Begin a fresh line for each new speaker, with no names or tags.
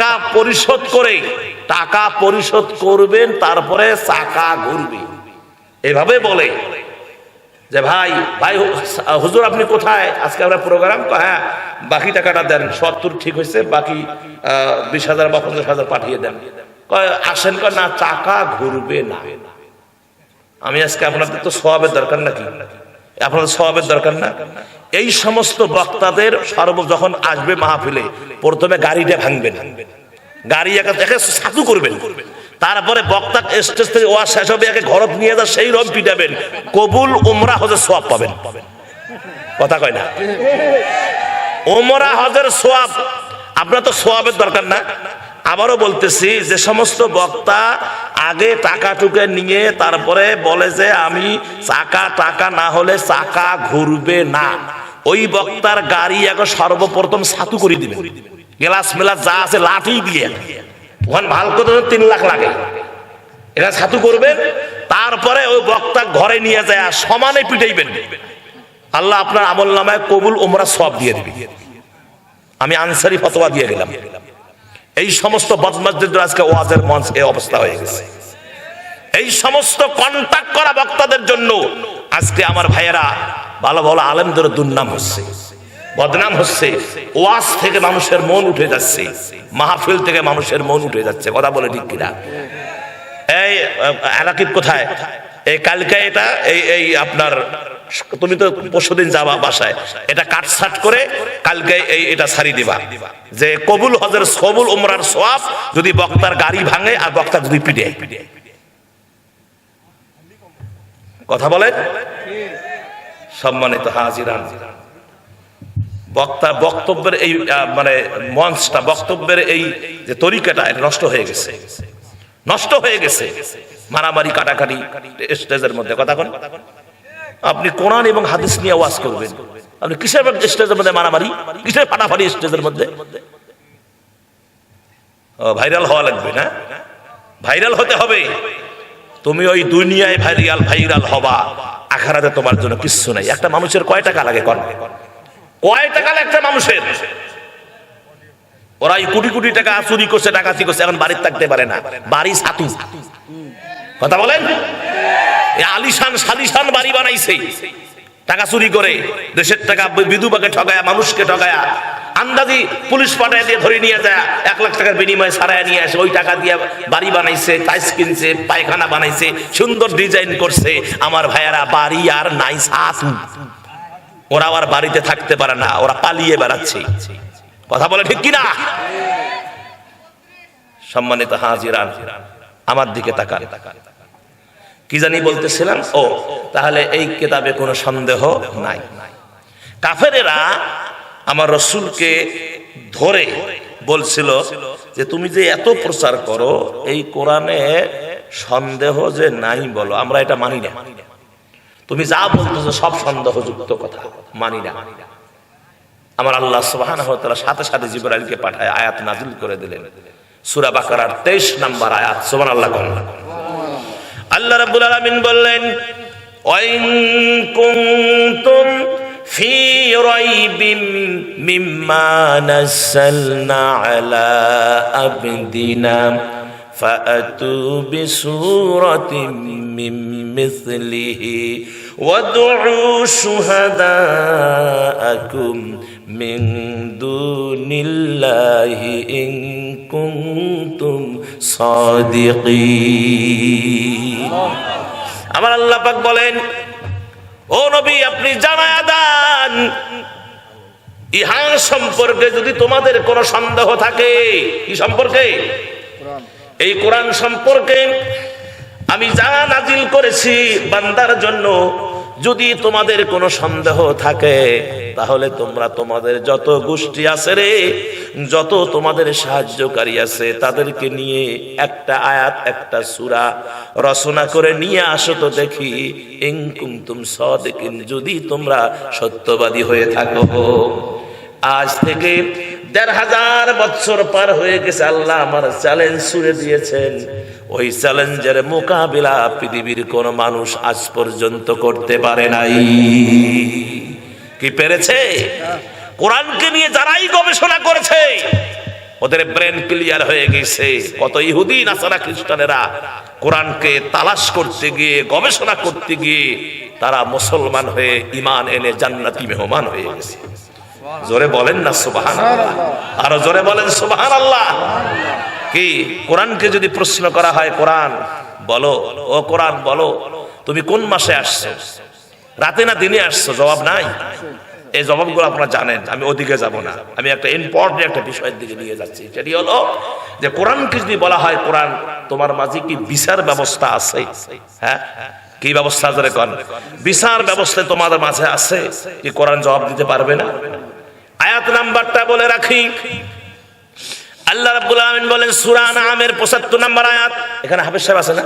টাকা পরিশোধ করবেন, তারপরে চাকা ঘুরবে। এভাবে বলে যে ভাই হুজুর আপনি কোথায়, আজকে আমরা প্রোগ্রাম, হ্যাঁ বাকি টাকাটা দেন, 70 ঠিক হয়েছে, বাকি 20,000 বা 50,000 পাঠিয়ে দেন। আসেন, না চাকা ঘুরবে না। আমি আজকে আপনাদের তো সওয়াবের দরকার নাকি? আপনাদের সওয়াবের দরকার না? এই সমস্ত বক্তাদের যখন আসবে মাহফিলে, প্রথমে গাড়িটা ভাঙবেন, গাড়ি একে সাধু করবেন, তারপরে বক্তা স্টেজ থেকে ওয়াজ শেষ হবে, একে ঘরত নিয়ে যা সেই রব পিটাবেন, কবুল উমরা হজের সওয়াব পাবেন। কথা কয় না? উমরা হজের সওয়াব, আপনার তো সওয়াবের দরকার না? আবারও বলতেছি, যে সমস্ত বক্তা আগে টাকা টুকে নিয়ে তারপরে বলে যে আমি টাকা না হলে চাকা ঘুরবে না, ওই বক্তার গাড়ি এখন সর্বপ্রথম ছাতু করে দিবেন, গ্লাস মেলাস যা আছে লাঠি দিয়ে, ওখানে ভাল করতে 3 লাখ লাগে, এটা ছাতু করবেন। তারপরে ওই বক্তা ঘরে নিয়ে যায় সমানে পিটাইবেন, আল্লাহ আপনার আমল নামায় কবুল উমরা সওয়াব দিয়ে দিবে। আমি আনসারি ফতোয়া দিয়ে গেলাম। এই সমস্ত বদমাশদের আজকে ওয়াজের মঞ্চ এই অবস্থা হয়ে গেছে। এই সমস্ত কন্টাক্ট করা বক্তাদের জন্য আজকে আমার ভাইয়েরা ভালো ভালো আলেমদের দুর্নাম হচ্ছে, বদনাম হচ্ছে, ওয়াজ থেকে মানুষের মন উঠে যাচ্ছে, মাহফিল থেকে মানুষের মন উঠে যাচ্ছে। কথা বলে ঠিক কিনা? এই আরাকিব কোথায়? এই কালকে এটা এই আপনার, তুমি তো পরশুদিন যাবা বাসায়, এটা কাটছাট করে কালকে এটা ছাড়ি দিবা যে কবুল হজের কবুল উমরার সওয়াব যদি বক্তার গাড়ি ভাঙে আর বক্তা যদি পিটে। কথা বলেন? সম্মানিত হাজিরান, বক্তব্যের এই মানে মঞ্চটা, বক্তব্যের এই যে তরিকাটা, এটা নষ্ট হয়ে গেছে, মারামারি কাটাকাটি স্টেজের মধ্যে। কথা কোন? আপনি কোরআন এবং হাদিস নিয়ে ওয়াজ করবেন, আপনি কিসের স্টেজের মধ্যে মারামারি, কিসের ফাটাফাটি স্টেজের মধ্যে? ভাইরাল হওয়া লাগবে না? ভাইরাল হতে হবে। তুমি ওই দুনিয়ায় ভাইরাল হবা, আখিরাতে তোমার জন্য কিচ্ছু নাই। একটা মানুষের কয় টাকা লাগে? কয় টাকা লাগে একটা মানুষের? ওরা কোটি কোটি টাকা চুরি করছে, ডাকাতি করছে, এখন বাড়িতে থাকতে পারে না, বাড়ি ছাতু। কথা বলেন? আলিশান শালিশান বাড়ি বানাইছে টাকা চুরি করে, দেশের টাকা বিধবাকে ঠগায়া, মানুষকে ঠগায়া, আন্দাজি পুলিশ পাঠায় দিয়ে ধরে নিয়ে যায়, 1 লাখ টাকার বিনিময়ে ছাড়ায় নিয়ে আসে, ওই টাকা দিয়ে বাড়ি বানাইছে, টাইলস কিনছে, পায়খানা বানাইছে, সুন্দর ডিজাইন করছে। আমার ভাইয়ারা বাড়ি আর নাই, ছাতু। ওরা আবার বাড়িতে থাকতে পারে না, ওরা পালিয়ে বেড়াচ্ছে। কথা বলে ঠিক কিনা? সম্মানিত হাজিরান, আমার দিকে তাকান। কি জানি বলতেছিলাম? ও, তাহলে এই কিতাবে কোনো সন্দেহ নাই। কাফেরেরা আমার রাসূলকে ধরে বলছিল যে তুমি যে এত প্রচার করো, এই কোরআনে সন্দেহ যে নাই বলো, আমরা এটা মানি না। তুমি যা বলতেছো সব সন্দেহযুক্ত কথা, মানি না। আমার আল্লাহ সুবহানাহু ওয়া তাআলা সাথে সাথে জিবরাইলকে পাঠায় আয়াত নাযিল করে দিলেন, সূরা বাকারার 23 নম্বর আয়াত। সুবহানাল্লাহ। আল্লাহ রাব্বুল আলামিন বললেন, ওয়াইন কুনতুম ফি রাইবিম মিম্মা নাযালনা আলা আবদিনা ফাআতু বিসূরাতিম মিন মিসলিহি ওয়াদউ শুহাদাআকুম মিন দুনিল্লাহি ইন কুনতুম সাদিকিন। আমার আল্লাহ পাক বলেন, ও নবী আপনি জানায়া দেন, ইহা সম্পর্কে যদি তোমাদের কোনো সন্দেহ থাকে। কি সম্পর্কে? এই কোরআন সম্পর্কে আমি যা নাজিল করেছি বান্দার জন্য, যদি তোমাদের কোনো সন্দেহ থাকে, তাহলে তোমরা তোমাদের যত গোষ্ঠী আছে রে, যত তোমাদের সাহায্যকারী আছে, তাদেরকে নিয়ে একটা আয়াত, একটা সূরা রচনা করে নিয়ে আসো তো দেখি, ইন কুনতুম সাদিকিন, যদি তোমরা সত্যবাদী হয়ে থাকো। আজ থেকে ১৫০০ বছর পার হয়ে গেছে, আল্লাহ আমার চ্যালেঞ্জ ছুড়ে দিয়েছেন। ওই চ্যালেঞ্জের মোকাবিলা পৃথিবীর কোন মানুষ আজ পর্যন্ত করতে পারে নাই। কি পেরেছে? কোরআনকে নিয়ে যারাই গবেষণা করেছে, ওদের ব্রেন ক্লিয়ার হয়ে গেছে। কত ইহুদি নাসারা খ্রিস্টানেরা কোরআনকে তালাশ করতে গিয়ে, গবেষণা করতে গিয়ে তারা মুসলমান হয়ে ঈমান এনে জান্নাতি মেহমান হয়ে গেছে। জোরে বলেন না সুবহানাল্লাহ, আরো জোরে বলেন সুবহানাল্লাহ। কি কোরআনকে যদি প্রশ্ন করা হয়, কোরআন বলো, ও কোরআন বলো তুমি কোন মাসে আসছো, রাতে না দিনে আসছো, জবাব নাই। এই জবাবগুলো আপনারা জানেন, আমি ওদিকে যাব না। আমি একটা ইম্পর্টেন্ট একটা বিষয়ের দিকে নিয়ে যাচ্ছি, সেটি হলো যে কোরআনকে যদি বলা হয়, কোরআন তোমার মাঝে কি বিচার ব্যবস্থা আছে? হ্যাঁ, কি ব্যবস্থা ধরে কোন বিচার ব্যবস্থা তোমাদের মাঝে আছে? কি কোরআন জবাব দিতে পারবে না? আয়াত নাম্বারটা বলে রাখি। আল্লাহ রাব্বুল আলামিন বলেন সূরা আনআমের ৭৫ নম্বর আয়াত। এখানে হাফেজ সাহেব আছে না?